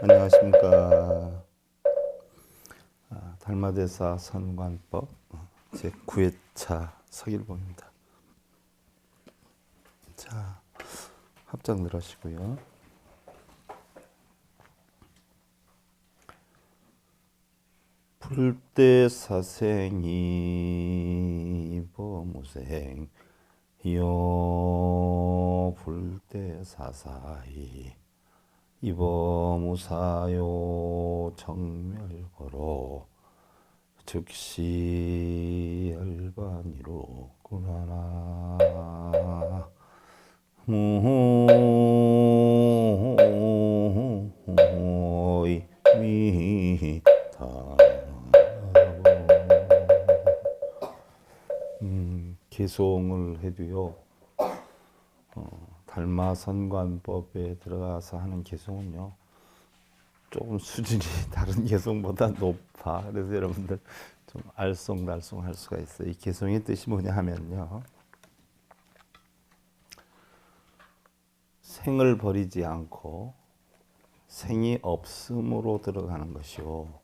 안녕하십니까. 달마대사 선관법 제9회차 서길봉입니다. 자, 합장 들으시고요. 불대사생이 범무생 요 불대사사이 이범무사요 정멸거로 즉시 열반이로 구나나 무이미타 개송을 해도요. 달마선관법에 들어가서 하는 개송은요. 조금 수준이 다른 개송보다 높아. 그래서 여러분들 좀 알쏭달쏭 할 수가 있어요. 이 개송의 뜻이 뭐냐 하면요. 생을 버리지 않고 생이 없음으로 들어가는 것이요.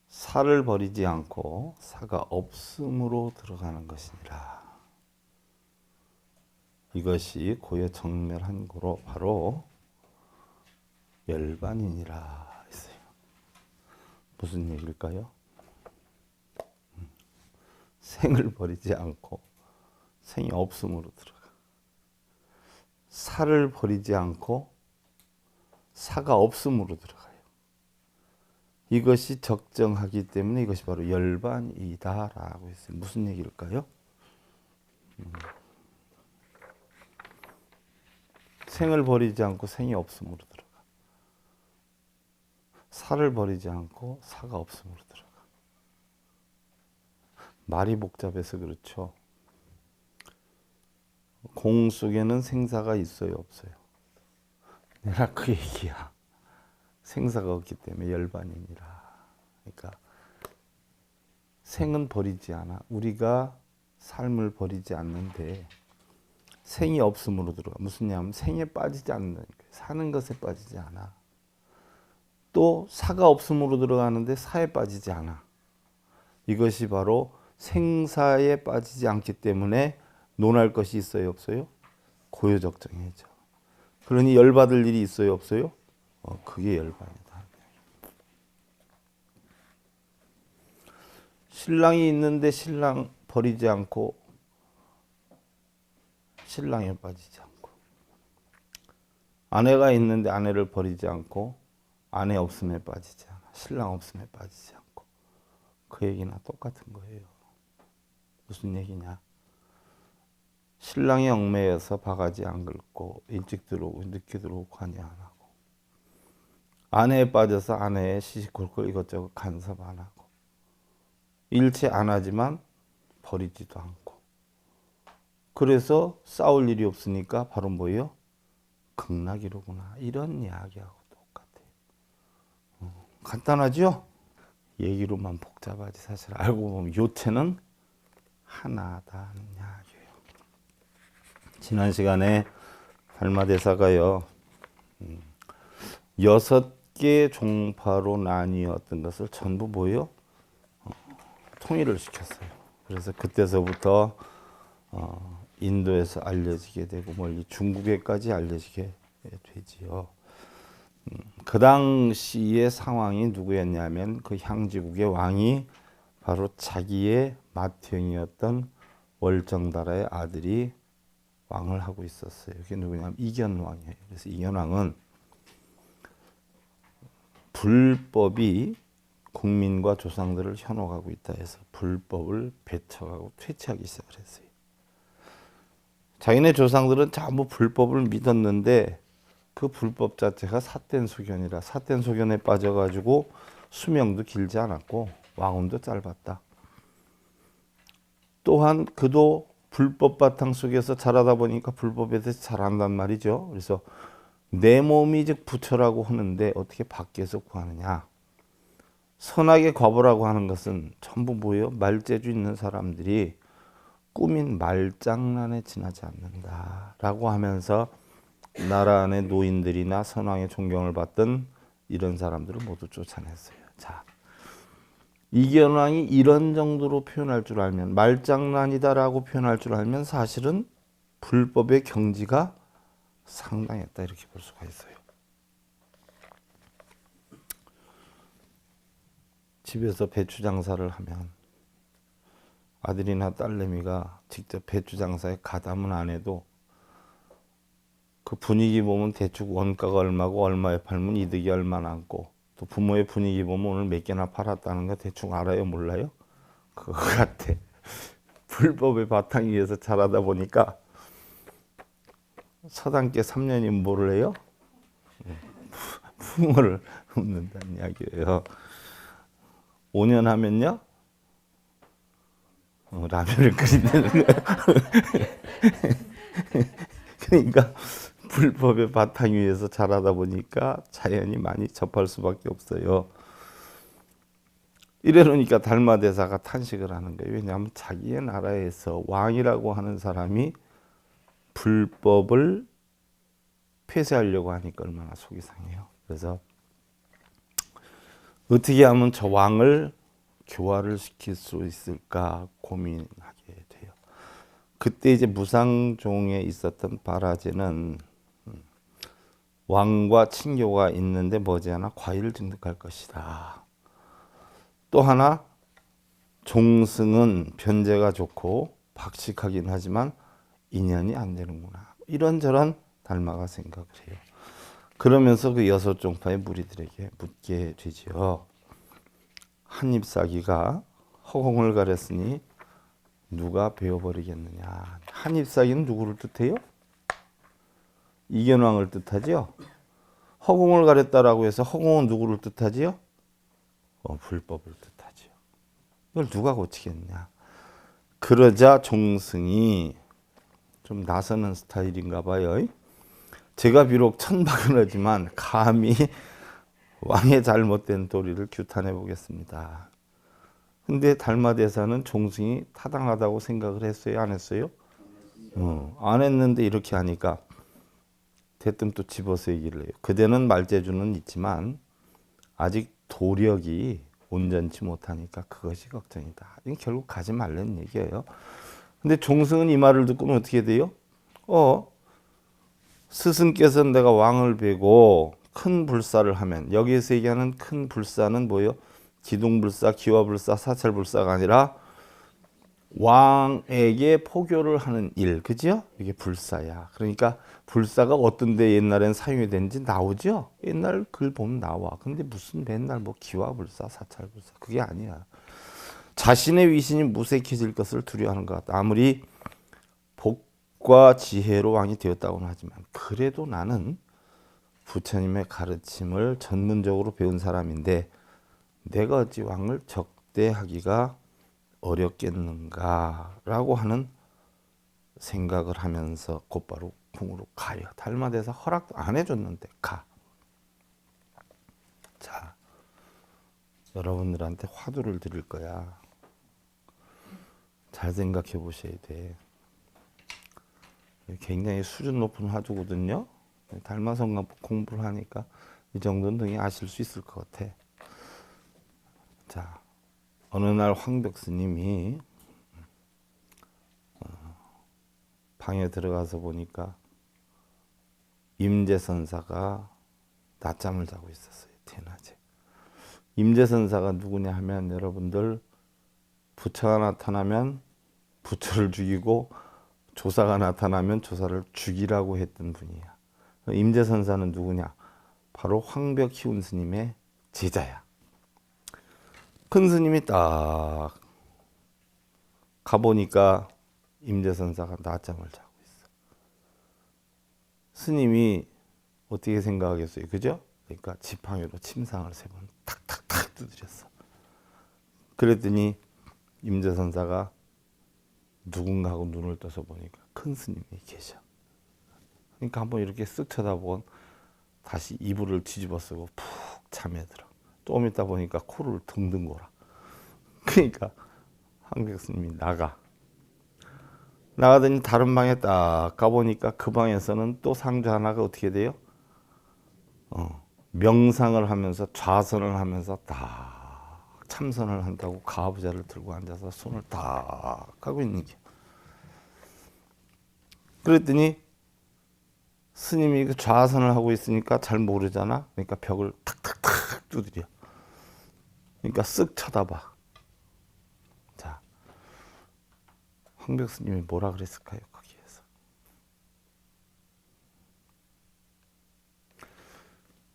사를 버리지 않고 사가 없음으로 들어가는 것이니라. 이것이 고여 정멸한 고로 바로 열반이니라 했어요. 무슨 얘기일까요? 생을 버리지 않고 생이 없음으로 들어가. 사를 버리지 않고 사가 없음으로 들어가요. 이것이 적정하기 때문에 이것이 바로 열반이다라고 했어요. 무슨 얘기일까요? 생을 버리지 않고 생이 없음으로 들어가. 사를 버리지 않고 사가 없음으로 들어가. 말이 복잡해서 그렇죠. 공 속에는 생사가 있어요, 없어요? 내가 그 얘기야. 생사가 없기 때문에 열반이니라. 그러니까 생은 버리지 않아. 우리가 삶을 버리지 않는데 생이 없음으로 들어가. 무슨 얘기냐면 생에 빠지지 않는, 사는 것에 빠지지 않아. 또 사가 없음으로 들어가는데 사에 빠지지 않아. 이것이 바로 생사에 빠지지 않기 때문에 논할 것이 있어요, 없어요? 고요적정해져. 그러니 열받을 일이 있어요, 없어요? 그게 열반이다. 신랑이 있는데 신랑 버리지 않고 신랑에 빠지지 않고, 아내가 있는데 아내를 버리지 않고 아내 없음에 빠지지 않아. 신랑 없음에 빠지지 않고. 그 얘기나 똑같은 거예요. 무슨 얘기냐? 신랑이 얽매여서 바가지 안 긁고 일찍 들어오고 늦게 들어오고 관여 안 하고, 아내에 빠져서 아내의 시시콜콜 이것저것 간섭 안 하고, 일체 안 하지만 버리지도 않고, 그래서 싸울 일이 없으니까 바로 뭐예요? 극락이로구나. 이런 이야기하고 똑같아요. 간단하죠? 얘기로만 복잡하지 사실 알고 보면 요체는 하나다는 이야기예요. 지난 시간에 달마대사가요 6개 종파로 나뉘었던 것을 전부 뭐예요? 통일을 시켰어요. 그래서 그때서부터 인도에서 알려지게 되고 멀리 중국에까지 알려지게 되지요. 그 당시의 상황이 누구였냐면 그 향지국의 왕이 바로 자기의 맏형이었던 월정달아의 아들이 왕을 하고 있었어요. 그게 누구냐면 이견왕이에요. 그래서 이견왕은 불법이 국민과 조상들을 현혹하고 있다 해서 불법을 배척하고 퇴치하기 시작을 했어요. 자기네 조상들은 전부 불법을 믿었는데 그 불법 자체가 삿된 소견이라 삿된 소견에 빠져가지고 수명도 길지 않았고 왕음도 짧았다. 또한 그도 불법 바탕 속에서 자라다 보니까 불법에 대해서 잘한단 말이죠. 그래서 내 몸이 즉 부처라고 하는데 어떻게 밖에서 구하느냐. 선악의 과보라고 하는 것은 전부 뭐예요? 말재주 있는 사람들이 꾸민 말장난에 지나지 않는다라고 하면서 나라 안의 노인들이나 선왕의 존경을 받던 이런 사람들을 모두 쫓아냈어요. 자, 이견왕이 이런 정도로 표현할 줄 알면, 말장난이다라고 표현할 줄 알면 사실은 불법의 경지가 상당했다 이렇게 볼 수가 있어요. 집에서 배추 장사를 하면 아들이나 딸내미가 직접 배추 장사에 가담은 안 해도 그 분위기 보면 대충 원가가 얼마고 얼마에 팔면 이득이 얼마 남고, 또 부모의 분위기 보면 오늘 몇 개나 팔았다는 거 대충 알아요, 몰라요? 그거 같아. 불법의 바탕 위에서 자라다 보니까 서당계 3년이 뭐를 해요? 풍어를 읊는다는 이야기예요. 5년 하면요? 라면을 끓인다는 거예요. 그러니까 불법의 바탕 위에서 자라다 보니까 자연이 많이 접할 수밖에 없어요. 이러니까 달마대사가 탄식을 하는 거예요. 왜냐하면 자기의 나라에서 왕이라고 하는 사람이 불법을 폐쇄하려고 하니까 얼마나 속이 상해요. 그래서 어떻게 하면 저 왕을 교화를 시킬 수 있을까 고민하게 돼요. 그때 이제 무상종에 있었던 바라제는 왕과 친교가 있는데 머지않아 과일을 증득할 것이다. 또 하나, 종승은 변제가 좋고 박식하긴 하지만 인연이 안 되는구나. 이런저런 달마가 생각을 해요. 그러면서 그 여섯 종파의 무리들에게 묻게 되지요. 한잎사기가 허공을 가렸으니 누가 베어버리겠느냐. 한잎사기는 누구를 뜻해요? 이견왕을 뜻하지요. 허공을 가렸다라고 해서 허공은 누구를 뜻하지요? 불법을 뜻하지요. 이걸 누가 고치겠냐. 그러자 종승이 좀 나서는 스타일인가 봐요. 제가 비록 천박은하지만 감히 왕의 잘못된 도리를 규탄해 보겠습니다. 근데 달마대사는 종승이 타당하다고 생각을 했어요? 안 했어요? 안 했는데 이렇게 하니까 대뜸 또 집어서 얘기를 해요. 그대는 말재주는 있지만 아직 도력이 온전치 못하니까 그것이 걱정이다. 이건 결국 가지 말라는 얘기예요. 근데 종승은 이 말을 듣고는 어떻게 돼요? 스승께서는 내가 왕을 베고 큰 불사를 하면, 여기에서 얘기하는 큰 불사는 뭐예요? 기둥불사, 기와불사, 사찰불사가 아니라 왕에게 포교를 하는 일, 그죠? 이게 불사야. 그러니까 불사가 어떤 데 옛날엔 사용이 되는지 나오죠? 옛날 글 보면 나와. 근데 무슨 맨날 뭐 기와불사, 사찰불사, 그게 아니야. 자신의 위신이 무색해질 것을 두려워하는 것 같다. 아무리 복과 지혜로 왕이 되었다고는 하지만 그래도 나는 부처님의 가르침을 전문적으로 배운 사람인데 내가 어찌 왕을 적대하기가 어렵겠는가라고 하는 생각을 하면서 곧바로 궁으로 가요. 달마대사 허락도 안 해줬는데 가. 자, 여러분들한테 화두를 드릴 거야. 잘 생각해 보셔야 돼. 굉장히 수준 높은 화두거든요. 달마성가 공부를 하니까 이 정도는 등이 아실 수 있을 것 같아. 자, 어느 날 황벽 스님이 방에 들어가서 보니까 임재선사가 낮잠을 자고 있었어요. 대낮에. 임재선사가 누구냐 하면 여러분들 부처가 나타나면 부처를 죽이고 조사가 나타나면 조사를 죽이라고 했던 분이야. 임재선사는 누구냐? 바로 황벽희운 스님의 제자야. 큰 스님이 딱 가보니까 임재선사가 낮잠을 자고 있어. 스님이 어떻게 생각하겠어요? 그죠? 그러니까 지팡이로 침상을 세 번 탁탁탁 두드렸어. 그랬더니 임재선사가 누군가 하고 눈을 떠서 보니까 큰 스님이 계셔. 그러니까 한번 이렇게 쓱 쳐다보고 다시 이불을 뒤집어 쓰고 푹 잠에 들어. 좀 있다 보니까 코를 둥둥 골아. 그러니까 황벽 스님이 나가. 나가더니 다른 방에 딱 가보니까 그 방에서는 또 상주 하나가 어떻게 돼요? 명상을 하면서 좌선을 하면서 딱 참선을 한다고 가부좌를 들고 앉아서 손을 딱 하고 있는 게. 그랬더니 스님이 그 좌선을 하고 있으니까 잘 모르잖아. 그러니까 벽을 탁탁탁 두드려. 그러니까 쓱 쳐다봐. 자, 황벽 스님이 뭐라 그랬을까요? 거기에서.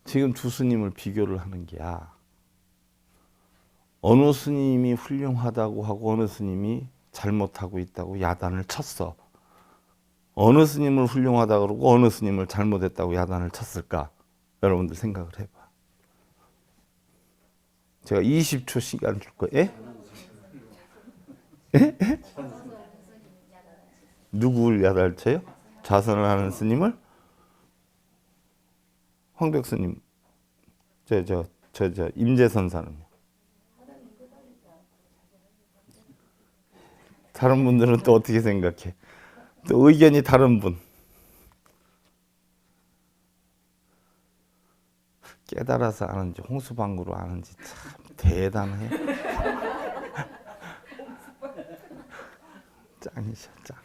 지금 두 스님을 비교를 하는 게야. 어느 스님이 훌륭하다고 하고 어느 스님이 잘못하고 있다고 야단을 쳤어. 어느 스님을 훌륭하다고 그러고 어느 스님을 잘못했다고 야단을 쳤을까? 여러분들 생각을 해봐. 제가 20초 시간 줄 거예요. 예? 누구를 야단을 쳐요? 자선을 하는 스님을? 황벽 스님, 임재선사는요? 다른 분들은 또 어떻게 생각해? 또 의견이 다른 분. 깨달아서 아는지 홍수방구로 아는지 참 대단해. 짱이셔 짱.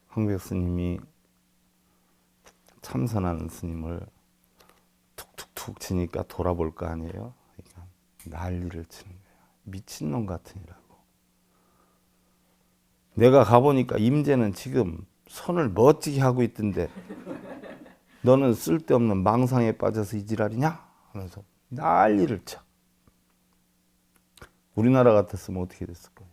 황벽 스님이 참선하는 스님을 툭툭툭 치니까 돌아볼 거 아니에요. 그러니까 난리를 치는 거야. 미친놈 같으니라고. 내가 가보니까 임재는 지금 선을 멋지게 하고 있던데 너는 쓸데없는 망상에 빠져서 이 지랄이냐? 하면서 난리를 쳐. 우리나라 같았으면 어떻게 됐을까요?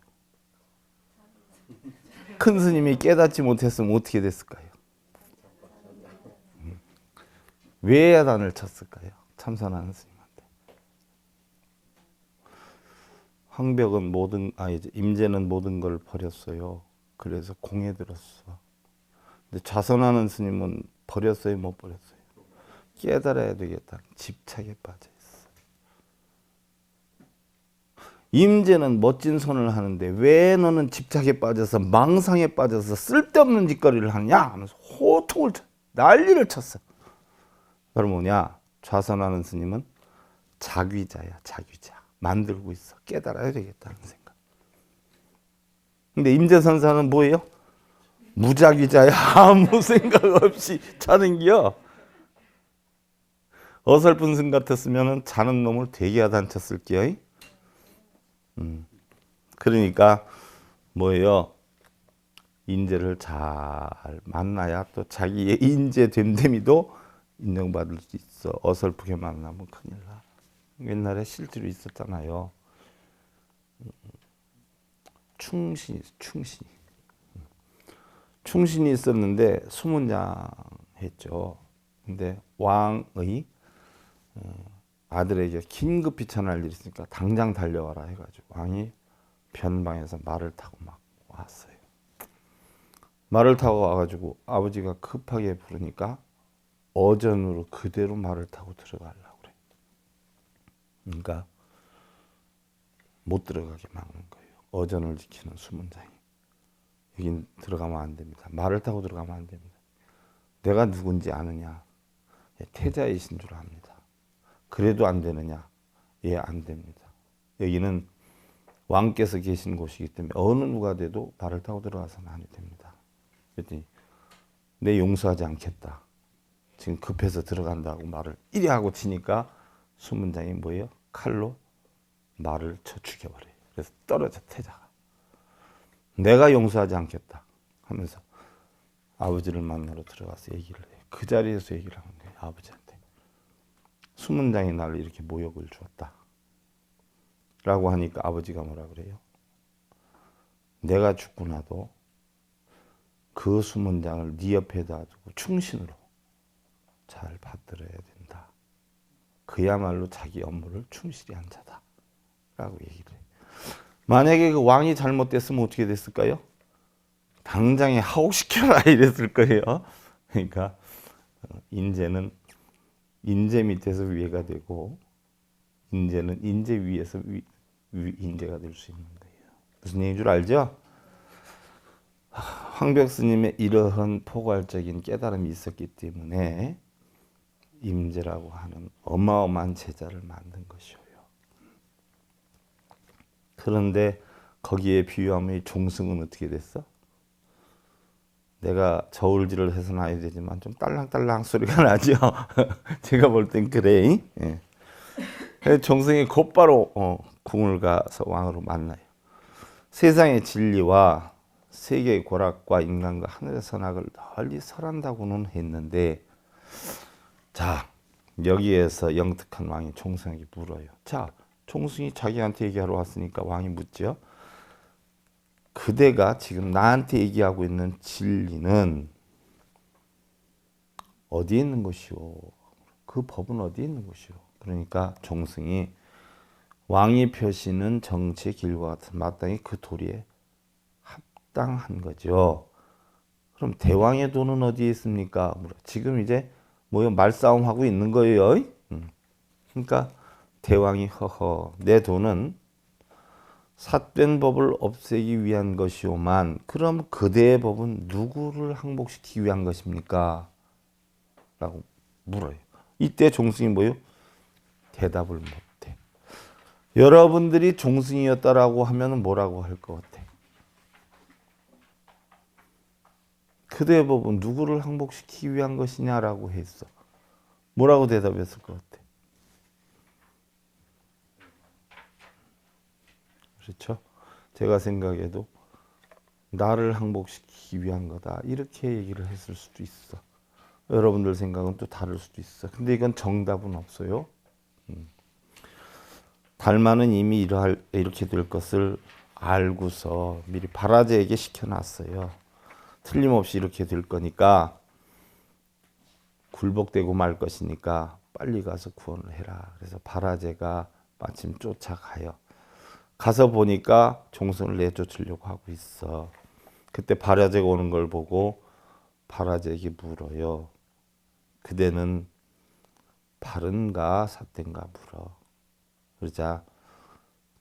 큰 스님이 깨닫지 못했으면 어떻게 됐을까요? 왜 야단을 쳤을까요? 참선하는 스님한테. 황벽은 임재는 모든 걸 버렸어요. 그래서 공에 들었어. 근데 좌선하는 스님은 버렸어요, 못 버렸어요? 깨달아야 되겠다는 집착에 빠져 있어. 임재는 멋진 선을 하는데 왜 너는 집착에 빠져서 망상에 빠져서 쓸데없는 짓거리를 하느냐 하면서 호통을 쳐, 난리를 쳤어. 그럼 뭐냐? 좌선하는 스님은 자귀자야, 자귀자. 만들고 있어. 깨달아야 되겠다는 생각. 근데 임재선사는 뭐예요? 무자귀자야. 아무 생각 없이 자는겨. 어설픈 승 같았으면 자는 놈을 되게 야단쳤을게요. 그러니까 뭐예요? 인재를 잘 만나야 또 자기의 인재 됨됨이도 인정받을 수 있어. 어설프게 만나면 큰일 나. 옛날에 실제로 있었잖아요. 충신이 있었는데 수문장 했죠. 근데 왕의 아들에게 긴급히 전할 일이 있으니까 당장 달려와라 해가지고 왕이 변방에서 말을 타고 막 왔어요. 말을 타고 와가지고 아버지가 급하게 부르니까 어전으로 그대로 말을 타고 들어가려고 그래. 그러니까 못 들어가게 막는 거예요. 어전을 지키는 수문장이. 여긴 들어가면 안 됩니다. 말을 타고 들어가면 안 됩니다. 내가 누군지 아느냐? 태자이신 줄 압니다. 그래도 안 되느냐? 예, 안 됩니다. 여기는 왕께서 계신 곳이기 때문에 어느 누가 돼도 말을 타고 들어가서는 안 됩니다. 그랬더니 내 용서하지 않겠다. 지금 급해서 들어간다고 말을 이리 하고 치니까 수문장이 뭐예요? 칼로 말을 쳐 죽여버려요. 그래서 떨어져 태자가. 내가 용서하지 않겠다 하면서 아버지를 만나러 들어가서 얘기를 해요. 그 자리에서 얘기를 하는 거예요. 아버지한테. 수문장이 나를 이렇게 모욕을 주었다. 라고 하니까 아버지가 뭐라 그래요? 내가 죽고 나도 그 수문장을 네 옆에다 두고 충신으로 잘 받들어야 된다. 그야말로 자기 업무를 충실히 한 자다. 라고 얘기를 해요. 만약에 그 왕이 잘못됐으면 어떻게 됐을까요? 당장에 하옥시켜라 이랬을 거예요. 그러니까 인재는 인재 밑에서 위가 되고 인재는 인재 위에서 인재가 될 수 있는 거예요. 무슨 얘기인 줄 알죠? 황벽스님의 이러한 포괄적인 깨달음이 있었기 때문에 임재라고 하는 어마어마한 제자를 만든 것이요. 그런데 거기에 비유하면 종승은 어떻게 됐어? 내가 저울질을 해서는 아야 되지만 좀 딸랑딸랑 소리가 나죠. 제가 볼 땐 그래. 예. 종승이 곧바로 궁을 가서 왕으로 만나요. 세상의 진리와 세계의 고락과 인간과 하늘의 선악을 널리 설한다고는 했는데, 자, 여기에서 영특한 왕이 종승에게 물어요. 자, 종승이 자기한테 얘기하러 왔으니까 왕이 묻죠. 그대가 지금 나한테 얘기하고 있는 진리는 어디에 있는 것이오? 그 법은 어디에 있는 것이오? 그러니까 종승이 왕이 펴시는 정치의 길과 같은 마땅히 그 도리에 합당한 거죠. 그럼 대왕의 도는 어디에 있습니까? 지금 이제 뭐요? 말싸움하고 있는 거예요. 그러니까 대왕이 허허 내 도는 삿된 법을 없애기 위한 것이오만 그럼 그대의 법은 누구를 항복시키기 위한 것입니까? 라고 물어요. 이때 종승이 뭐요? 대답을 못해. 여러분들이 종승이었다라고 하면 뭐라고 할 것 같아? 그대의 법은 누구를 항복시키기 위한 것이냐라고 했어. 뭐라고 대답했을 것 같아? 그렇죠? 제가 생각해도 나를 항복시키기 위한 거다. 이렇게 얘기를 했을 수도 있어. 여러분들 생각은 또 다를 수도 있어. 근데 이건 정답은 없어요. 달마는 이미 이렇게 될 것을 알고서 미리 바라제에게 시켜놨어요. 틀림없이 이렇게 될 거니까 굴복되고 말 것이니까 빨리 가서 구원을 해라. 그래서 바라제가 마침 쫓아가요. 가서 보니까 종승을 내쫓으려고 하고 있어. 그때 바라제가 오는 걸 보고 바라제에게 물어요. 그대는 바른가 삿된가 물어. 그러자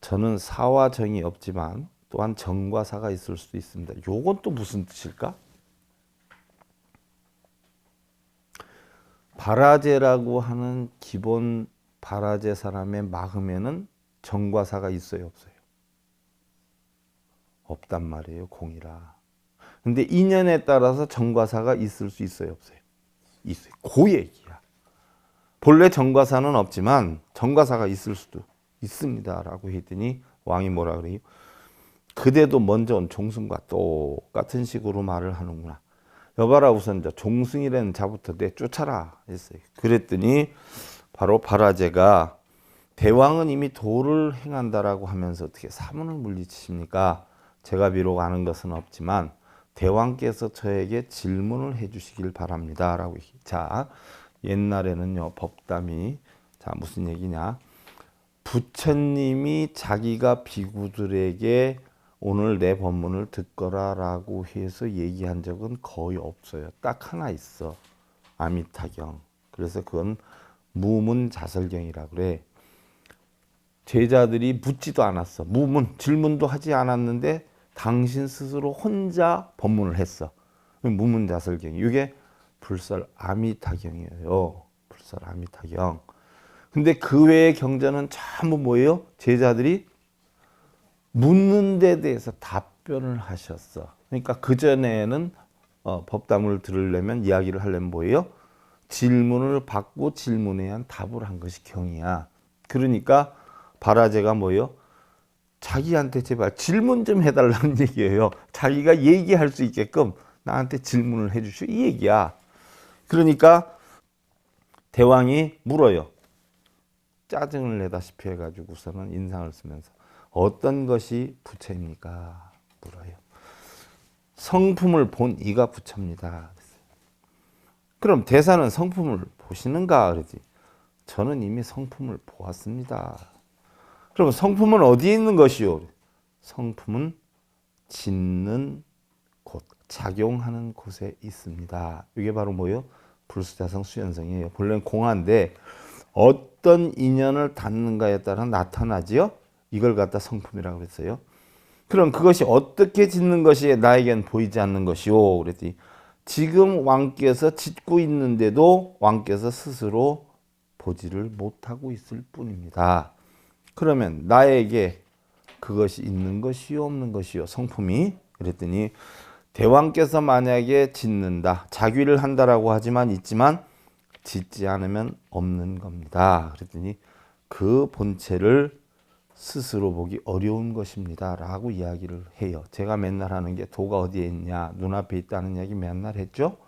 저는 사와 정이 없지만 또한 정과 사가 있을 수도 있습니다. 요건 또 무슨 뜻일까? 바라제라고 하는 기본 바라제 사람의 마음에는 정과 사가 있어요, 없어요? 없단 말이에요, 공이라. 근데 인연에 따라서 정과 사가 있을 수 있어요, 없어요? 있어요. 그 얘기야. 본래 정과 사는 없지만 정과 사가 있을 수도 있습니다라고 했더니 왕이 뭐라 그래요? 그대도 먼저 온 종승과 똑같은 식으로 말을 하는구나. 여봐라, 우선 종승이라는 자부터 내쫓아라 했어요. 그랬더니 바로 바라제가 대왕은 이미 도를 행한다라고 하면서 어떻게 사문을 물리치십니까? 제가 비록 아는 것은 없지만 대왕께서 저에게 질문을 해주시길 바랍니다. 라고. 자, 옛날에는요, 법담이, 자, 무슨 얘기냐. 부처님이 자기가 비구들에게 오늘 내 법문을 듣거라 라고 해서 얘기한 적은 거의 없어요. 딱 하나 있어. 아미타경. 그래서 그건 무문자설경이라 그래. 제자들이 묻지도 않았어. 질문도 하지 않았는데 당신 스스로 혼자 법문을 했어. 무문자설경. 이게 불설 아미타경이에요. 불설 아미타경. 근데 그 외의 경전은 전부 뭐예요? 제자들이 묻는 데 대해서 답변을 하셨어. 그러니까 그전에는 법담을 들으려면, 이야기를 하려면 뭐예요? 질문을 받고 질문에 대한 답을 한 것이 경이야. 그러니까 바라제가 뭐예요? 자기한테 제발 질문 좀 해달라는 얘기예요. 자기가 얘기할 수 있게끔 나한테 질문을 해주시오, 이 얘기야. 그러니까 대왕이 물어요. 짜증을 내다시피 해가지고서는 인상을 쓰면서 어떤 것이 부처입니까? 물어요. 성품을 본 이가 부처입니다. 그럼 대사는 성품을 보시는가? 그러지. 저는 이미 성품을 보았습니다. 그럼 성품은 어디에 있는 것이요? 성품은 짓는 곳, 작용하는 곳에 있습니다. 이게 바로 뭐예요? 불수자성 수연성이에요. 본래는 공화인데 어떤 인연을 닿는가에 따라 나타나지요. 이걸 갖다 성품이라고 그랬어요. 그럼 그것이 어떻게 짓는 것이 나에겐 보이지 않는 것이오. 그랬더니 지금 왕께서 짓고 있는데도 왕께서 스스로 보지를 못하고 있을 뿐입니다. 그러면 나에게 그것이 있는 것이요 없는 것이요 성품이? 그랬더니 대왕께서 만약에 짓는다, 자귀를 한다라고 하지만 있지만 짓지 않으면 없는 겁니다. 그랬더니 그 본체를 스스로 보기 어려운 것입니다 라고 이야기를 해요. 제가 맨날 하는 게 도가 어디에 있냐, 눈앞에 있다는 이야기 맨날 했죠.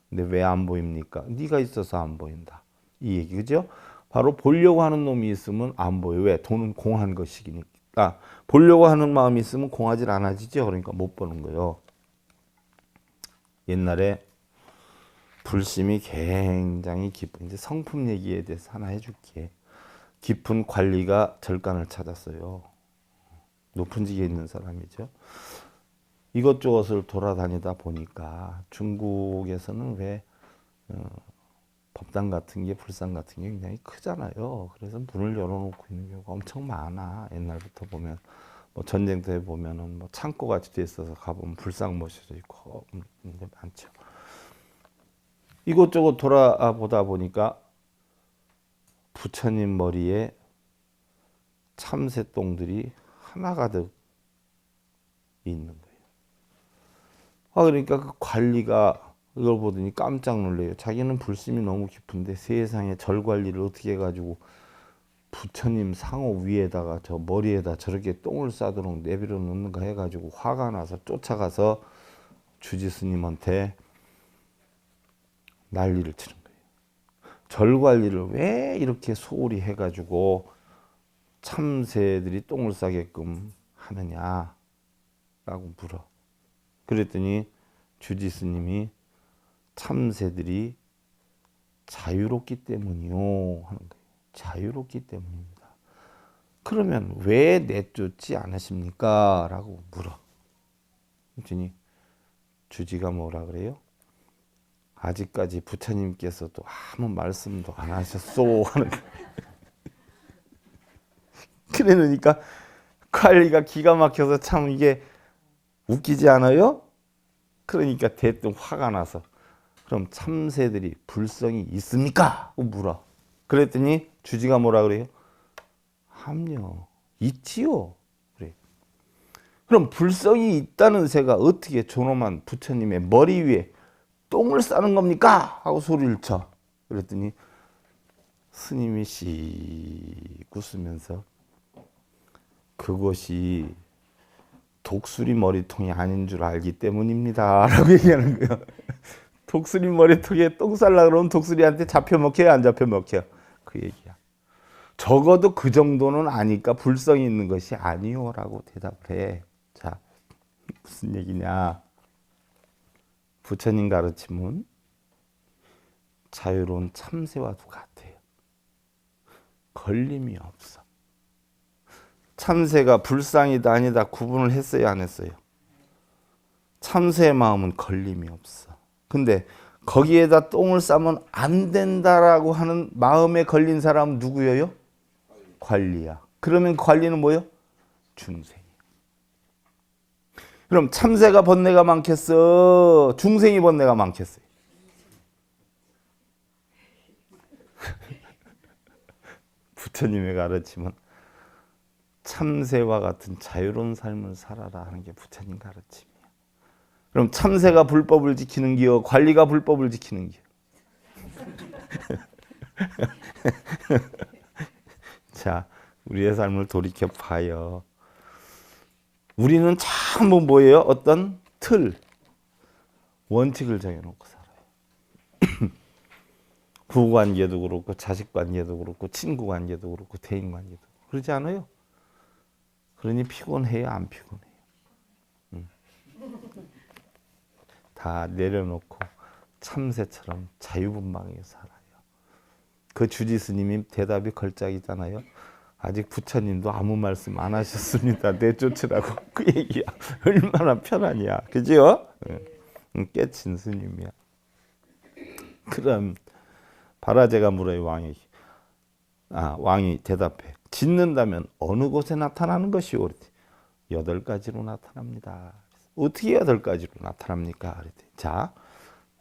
근데 왜 안 보입니까? 네가 있어서 안 보인다, 이 얘기. 그죠? 바로 보려고 하는 놈이 있으면 안 보여. 왜? 도는 공한 것이니까. 보려고 하는 마음이 있으면 공하질 않아지죠. 그러니까 못 보는 거예요. 옛날에 불심이 굉장히 깊은, 이제 성품 얘기에 대해서 하나 해줄게. 깊은 관리가 절간을 찾았어요. 높은 직에 있는 사람이죠. 이것저것을 돌아다니다 보니까 중국에서는 왜 법당 같은 게, 불상 같은 게 굉장히 크잖아요. 그래서 문을 열어놓고 있는 경우가 엄청 많아. 옛날부터 보면 뭐 전쟁 때 보면은 뭐 창고 같이 돼 있어서 가보면 불상 모셔져 있고 많죠. 이것저것 돌아보다 보니까 부처님 머리에 참새똥들이 하나가득 있는 거예요. 그러니까 그 관리가 이걸 보더니 깜짝 놀래요. 자기는 불심이 너무 깊은데 세상에 절 관리를 어떻게 해가지고 부처님 상호 위에다가 저 머리에다 저렇게 똥을 싸도록 내버려 놓는가 해가지고 화가 나서 쫓아가서 주지 스님한테 난리를 치는 거예요. 절 관리를 왜 이렇게 소홀히 해가지고 참새들이 똥을 싸게끔 하느냐라고 물어. 그랬더니 주지 스님이 참새들이 자유롭기 때문이요 하는 거예요. 자유롭기 때문입니다. 그러면 왜 내쫓지 않으십니까? 라고 물어. 그랬더니 주지가 뭐라 그래요? 아직까지 부처님께서도 아무 말씀도 안 하셨소 하는 거예요. 그러니까 관리가 기가 막혀서 참 이게 웃기지 않아요? 그러니까 대뜸 화가 나서 그럼 참새들이 불성이 있습니까? 하고 물어. 그랬더니 주지가 뭐라 그래요? 함요, 있지요. 그래. 그럼 불성이 있다는 새가 어떻게 존엄한 부처님의 머리 위에 똥을 싸는 겁니까? 하고 소리를 쳐. 그랬더니 스님이 씩 웃으면서 그것이 독수리 머리통이 아닌 줄 알기 때문입니다 라고 얘기하는 거예요. 독수리 머리통에 똥 쌀라 그러면 독수리한테 잡혀 먹혀요, 안 잡혀 먹혀? 그 얘기야. 적어도 그 정도는 아니까 불성이 있는 것이 아니요 라고 대답을 해. 자, 무슨 얘기냐. 부처님 가르침은 자유로운 참새와도 같아요. 걸림이 없어. 참새가 불상이다 아니다 구분을 했어요, 안 했어요? 참새의 마음은 걸림이 없어. 근데 거기에다 똥을 싸면 안 된다라고 하는 마음에 걸린 사람은 누구예요? 관리야. 그러면 관리는 뭐예요? 중생이. 그럼 참새가 번뇌가 많겠어? 중생이 번뇌가 많겠어요? 부처님의 가르침은 참새와 같은 자유로운 삶을 살아라 하는 게 부처님 가르침이야. 그럼 참새가 불법을 지키는 기요, 관리가 불법을 지키는 기요? 자, 우리의 삶을 돌이켜 봐요. 우리는 전부 뭐예요? 어떤 틀, 원칙을 정해놓고 살아요. 부부관계도 그렇고 자식관계도 그렇고 친구관계도 그렇고 대인관계도 그렇고. 그러지 않아요? 그러니 피곤해요, 안 피곤해요? 다 내려놓고 참새처럼 자유분방하게 살아요. 그 주지 스님이 대답이 걸작이잖아요. 아직 부처님도 아무 말씀 안 하셨습니다. 내쫓으라고. 그 얘기야. 얼마나 편하냐. 그죠? 깨친 스님이야. 그럼 바라제가 물어요, 왕이. 왕이 대답해. 짓는다면 어느 곳에 나타나는 것이오? 8가지로 나타납니다. 어떻게 8가지로 나타납니까? 그랬더니 자,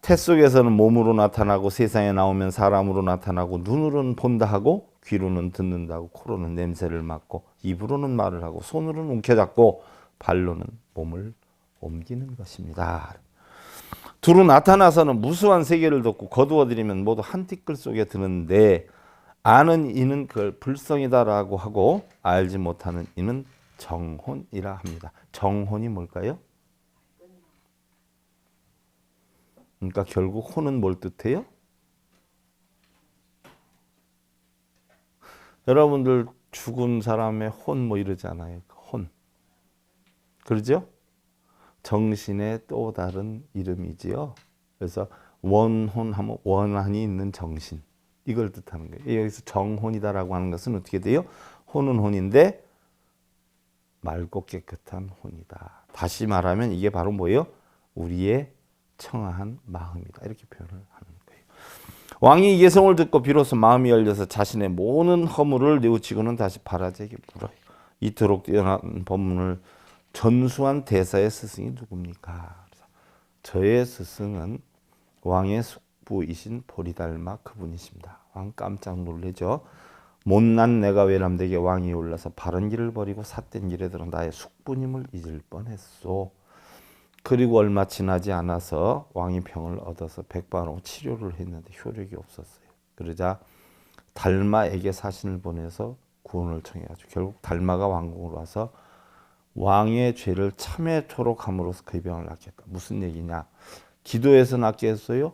태 속에서는 몸으로 나타나고 세상에 나오면 사람으로 나타나고 눈으로는 본다 하고 귀로는 듣는다 하고 코로는 냄새를 맡고 입으로는 말을 하고 손으로는 움켜잡고 발로는 몸을 옮기는 것입니다. 두루 나타나서는 무수한 세계를 덮고 거두어들이면 모두 한 티끌 속에 드는데 아는 이는 그걸 불성이다라고 하고 알지 못하는 이는 정혼이라 합니다. 정혼이 뭘까요? 그러니까 결국 혼은 뭘 뜻해요? 여러분들 죽은 사람의 혼 뭐 이러잖아요. 혼. 그러죠? 정신의 또 다른 이름이지요. 그래서 원혼하면 원한이 있는 정신. 이걸 뜻하는 거예요. 여기서 정혼이다라고 하는 것은 어떻게 돼요? 혼은 혼인데 맑고 깨끗한 혼이다. 다시 말하면 이게 바로 뭐예요? 우리의 청아한 마음이다. 이렇게 표현을 하는 거예요. 왕이 이 예성을 듣고 비로소 마음이 열려서 자신의 모든 허물을 뉘우치고는 다시 바라제에게 물어요. 이토록 뛰어난 법문을 전수한 대사의 스승이 누굽니까? 저의 스승은 왕의 숙부이신 보리달마 그분이십니다. 왕 깜짝 놀래죠. 못난 내가 외람되게 왕이 올라서 바른 길을 버리고 삿된 길에 들어 나의 숙부님을 잊을 뻔했소. 그리고 얼마 지나지 않아서 왕이 병을 얻어서 백발하고 치료를 했는데 효력이 없었어요. 그러자 달마에게 사신을 보내서 구원을 청해가지고 결국 달마가 왕궁으로 와서 왕의 죄를 참회토록 함으로써 그 병을 낫게 했다. 무슨 얘기냐? 기도해서 낫게 했어요?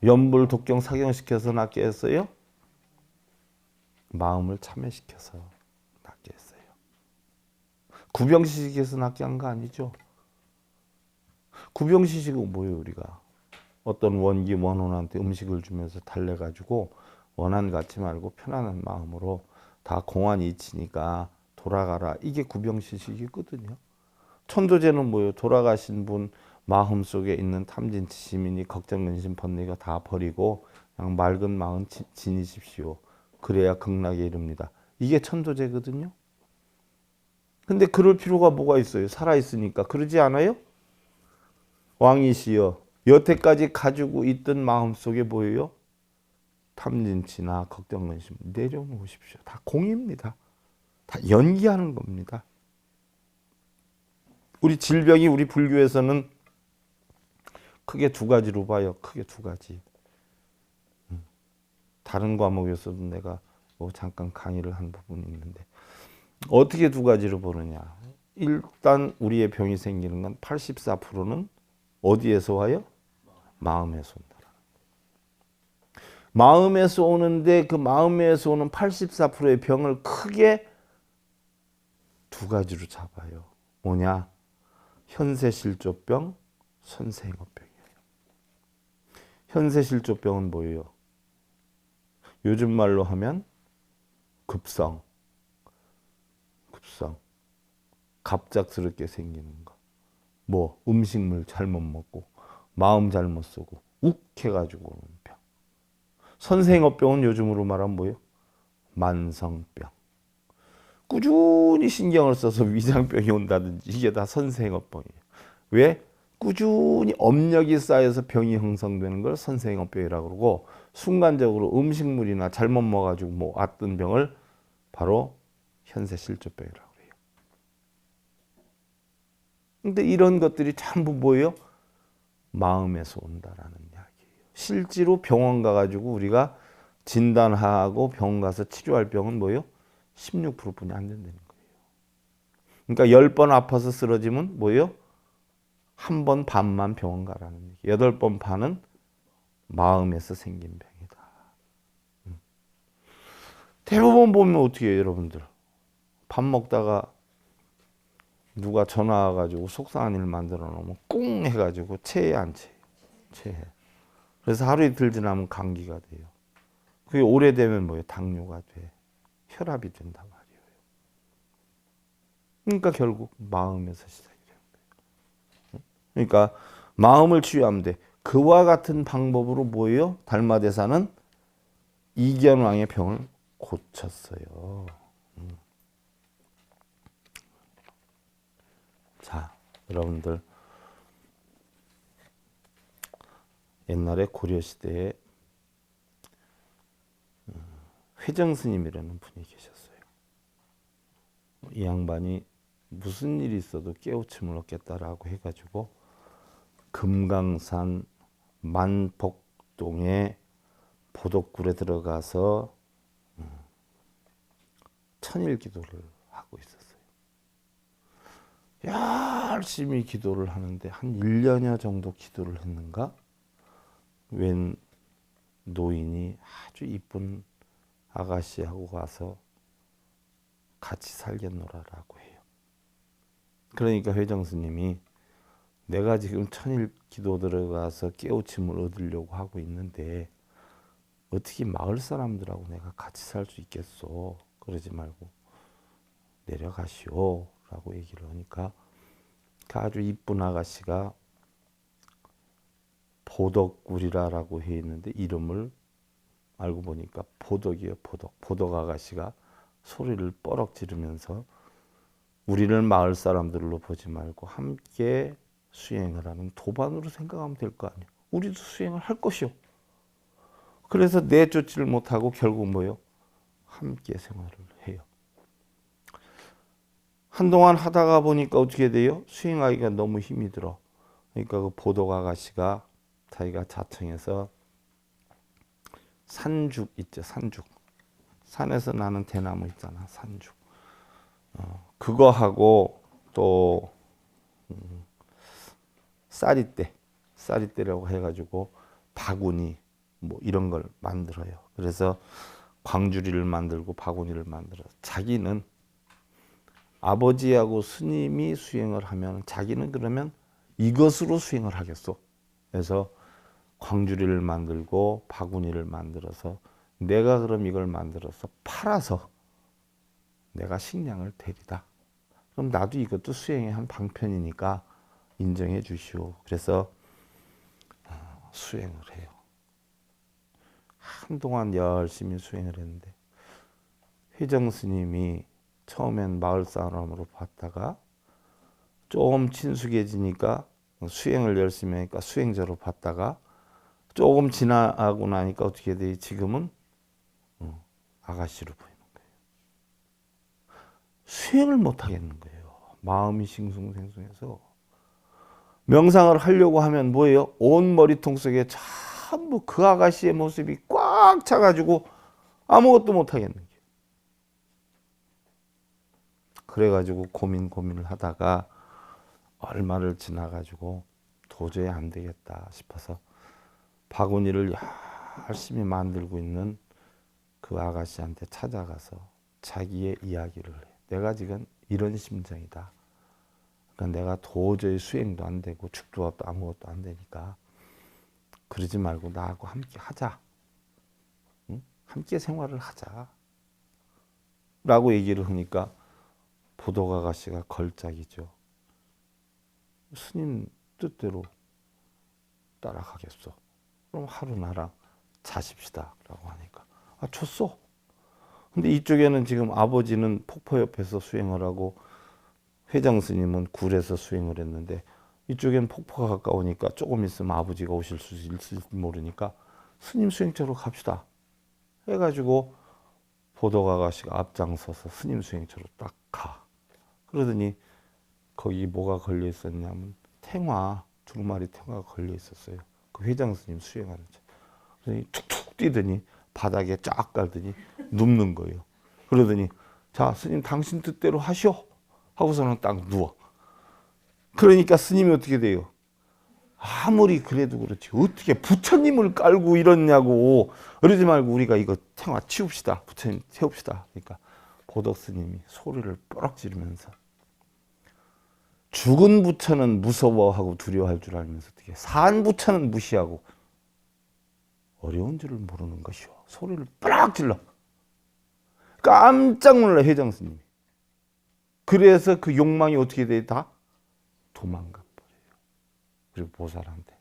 연불 독경 사경시켜서 낫게 했어요? 마음을 참회시켜서 낫게 했어요. 구병시식해서 낫게 한 거 아니죠? 구병시식은 뭐예요? 우리가 어떤 원기 원혼한테 음식을 주면서 달래가지고 원한 갖지 말고 편안한 마음으로 다 공안이 이치니까 돌아가라. 이게 구병시식이거든요. 천도제는 뭐예요? 돌아가신 분 마음속에 있는 탐진치 시민이 걱정 근심 번뇌가 다 버리고 그냥 맑은 마음 지니십시오. 그래야 극락에 이릅니다. 이게 천도제거든요. 근데 그럴 필요가 뭐가 있어요? 살아있으니까. 그러지 않아요? 왕이시여 여태까지 가지고 있던 마음속에 뭐예요? 탐진치나 걱정 근심 내려놓으십시오. 다 공입니다. 다 연기하는 겁니다. 우리 질병이 우리 불교에서는 크게 2가지로 봐요. 크게 2가지. 다른 과목에서도 내가 뭐 잠깐 강의를 한 부분이 있는데 어떻게 2가지로 보느냐. 일단 우리의 병이 생기는 건 84%는 어디에서 와요? 마음에서 온다. 마음에서 오는데 그 마음에서 오는 84%의 병을 크게 2가지로 잡아요. 뭐냐? 현세실조병, 선세행업병이에요. 현세실조병은 뭐예요? 요즘 말로 하면 급성, 갑작스럽게 생기는 거. 뭐 음식물 잘못 먹고 마음 잘못 쓰고 욱해가지고 오는 병. 선생업병은 요즘으로 말하면 뭐예요? 만성병. 꾸준히 신경을 써서 위장병이 온다든지 이게 다 선생업병이에요. 왜? 꾸준히 업력이 쌓여서 병이 형성되는 걸 선생업병이라고 그러고 순간적으로 음식물이나 잘못 먹어가지고 뭐 왔던 병을 바로 현세실조병이라고 해요. 근데 이런 것들이 전부 뭐예요? 마음에서 온다라는 이야기예요. 실제로 병원 가가지고 우리가 진단하고 병원 가서 치료할 병은 뭐예요? 16%뿐이 안 된다는 거예요. 그러니까 10번 아파서 쓰러지면 뭐예요? 1번 반만 병원 가라는 얘기. 8번 반은 마음에서 생긴 병이다. 대부분 보면 어떻게 해요, 여러분들? 밥 먹다가 누가 전화 와가지고 속상한 일 만들어 놓으면 꿍 해가지고 체해 안 체해? 체해. 그래서 하루 이틀 지나면 감기가 돼요. 그게 오래되면 뭐예요? 당뇨가 돼. 혈압이 된단 말이에요. 그러니까 결국 마음에서 시작이 되는 거예요. 그러니까 마음을 치유하면 돼. 그와 같은 방법으로 뭐예요? 달마대사는 이견왕의 병을 고쳤어요. 여러분들 옛날에 고려시대에 회정스님이라는 분이 계셨어요. 이 양반이 무슨 일이 있어도 깨우침을 얻겠다라고 해가지고 금강산 만복동에 보덕굴에 들어가서 천일 기도를 하고 있었어요. 열심히 기도를 하는데 한 1년여 정도 기도를 했는가? 웬 노인이 아주 이쁜 아가씨하고 가서 같이 살겠노라라고 해요. 그러니까 회정스님이 내가 지금 천일 기도 들어가서 깨우침을 얻으려고 하고 있는데 어떻게 마을 사람들하고 내가 같이 살 수 있겠소? 그러지 말고 내려가시오 라고 얘기를 하니까 그 아주 이쁜 아가씨가 보덕구리라라고 해 있는데 이름을 알고 보니까 보덕이에요. 보덕 아가씨가 소리를 뻐럭 지르면서 우리를 마을 사람들로 보지 말고 함께 수행을 하는 도반으로 생각하면 될 거 아니에요. 우리도 수행을 할 것이요. 그래서 내쫓지를 못하고 결국 뭐요? 함께 생활을 해요. 한동안 하다가 보니까 어떻게 돼요? 수행하기가 너무 힘이 들어. 그러니까 그 보덕 아가씨가 자기가 자청해서 산죽 있죠, 산죽. 산에서 나는 대나무 있잖아, 산죽. 그거 하고 또 쌀이떼라고 해가지고 바구니 뭐 이런 걸 만들어요. 그래서 광주리를 만들고 바구니를 만들어. 자기는 아버지하고 스님이 수행을 하면 자기는 그러면 이것으로 수행을 하겠소. 그래서 광주리를 만들고 바구니를 만들어서 내가 그럼 이걸 만들어서 팔아서 내가 식량을 대리다. 그럼 나도 이것도 수행의 한 방편이니까 인정해 주시오. 그래서 수행을 해요. 한동안 열심히 수행을 했는데 회정 스님이 처음엔 마을 사람으로 봤다가 조금 친숙해지니까 수행을 열심히 하니까 수행자로 봤다가 조금 지나고 나니까 어떻게 돼? 지금은 아가씨로 보이는 거예요. 수행을 못 하겠는 거예요. 마음이 싱숭생숭해서 명상을 하려고 하면 뭐예요? 온 머리통 속에 전부 그 아가씨의 모습이 꽉 차가지고 아무것도 못 하겠는 거예요. 그래가지고 고민을 하다가 얼마를 지나가지고 도저히 안 되겠다 싶어서 바구니를 열심히 만들고 있는 그 아가씨한테 찾아가서 자기의 이야기를 해. 내가 지금 이런 심정이다. 그러니까 내가 도저히 수행도 안 되고 축도도 아무것도 안 되니까 그러지 말고 나하고 함께 하자. 응? 함께 생활을 하자. 라고 얘기를 하니까 보덕 아가씨가 걸작이죠. 스님 뜻대로 따라가겠어. 그럼 하루 나랑 자십시다. 라고 하니까 좋소. 근데 이쪽에는 지금 아버지는 폭포 옆에서 수행을 하고 회장 스님은 굴에서 수행을 했는데 이쪽엔 폭포가 가까우니까 조금 있으면 아버지가 오실 수 있을지 모르니까 스님 수행처로 갑시다. 해가지고 보덕 아가씨가 앞장서서 스님 수행처로 딱 가. 그러더니 거기 뭐가 걸려 있었냐면 두루마리 탱화가 걸려 있었어요. 그 회장 스님 수행하는 차. 그러더니 툭툭 뛰더니 바닥에 쫙 깔더니 눕는 거예요. 그러더니 자 스님 당신 뜻대로 하시오 하고서는 딱 누워. 그러니까 스님이 어떻게 돼요? 아무리 그래도 그렇지 어떻게 부처님을 깔고 이러냐고. 그러지 말고 우리가 이거 탱화 치웁시다. 부처님 태웁시다. 그러니까 보덕 스님이 소리를 뻐럭 지르면서 죽은 부처는 무서워하고 두려워할 줄 알면서 어떻게 산 부처는 무시하고 어려운 줄을 모르는 것이오. 소리를 뻐럭 질러. 깜짝 놀라 회장 스님이. 그래서 그 욕망이 어떻게 돼? 다 도망가 버려요. 그리고 보살한테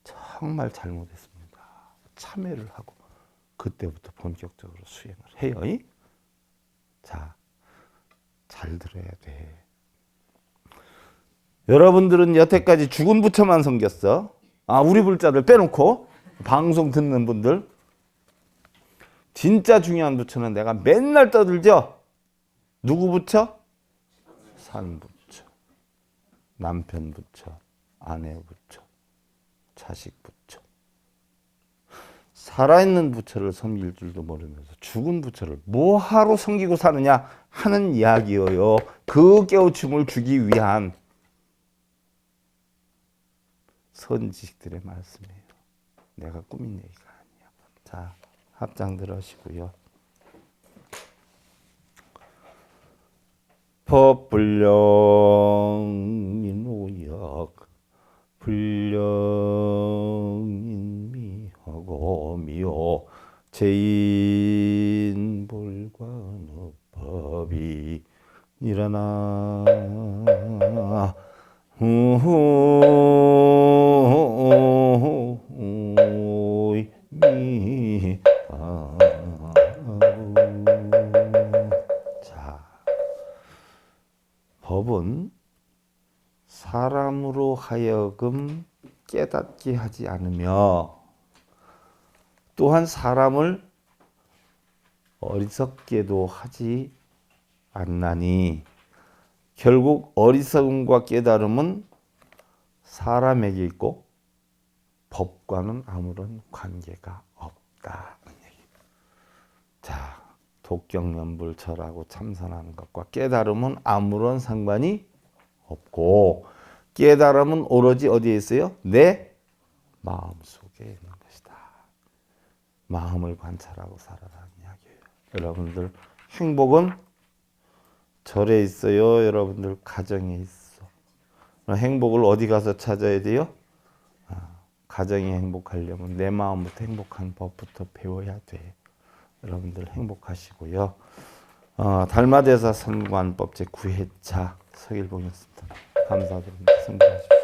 정말 잘못했습니다. 참회를 하고 그때부터 본격적으로 수행을 해요. 자, 잘 들어야 돼. 여러분들은 여태까지 죽은 부처만 섬겼어. 아, 우리 불자들 빼놓고 방송 듣는 분들. 진짜 중요한 부처는 내가 맨날 떠들죠. 누구 부처? 산 부처, 남편 부처, 아내 부처, 자식 부처. 살아있는 부처를 섬길 줄도 모르면서 죽은 부처를 뭐하러 섬기고 사느냐 하는 이야기예요. 그 깨우침을 주기 위한 선지식들의 말씀이에요. 내가 꾸민 얘기가 아니야. 자, 합장들 하시고요. 법불령인오약 불령인미하고 미호 제인불관업법이 일어나 자, 법은 사람으로 하여금 깨닫게 하지 않으며 또한 사람을 어리석게도 하지 않나니 결국 어리석음과 깨달음은 사람에게 있고 법과는 아무런 관계가 없다. 자, 독경연불 절하고 참선하는 것과 깨달음은 아무런 상관이 없고 깨달음은 오로지 어디에 있어요? 내 마음속에 있는 것이다. 마음을 관찰하고 살아라는 이야기예요. 여러분들 행복은 절에 있어요. 여러분들 가정에 있어. 행복을 어디 가서 찾아야 돼요? 가정이 행복하려면 내 마음부터 행복한 법부터 배워야 돼. 여러분들 행복하시고요. 달마대사 선관법 제9회차 서길봉이었습니다. 감사드립니다. 성공하십시오.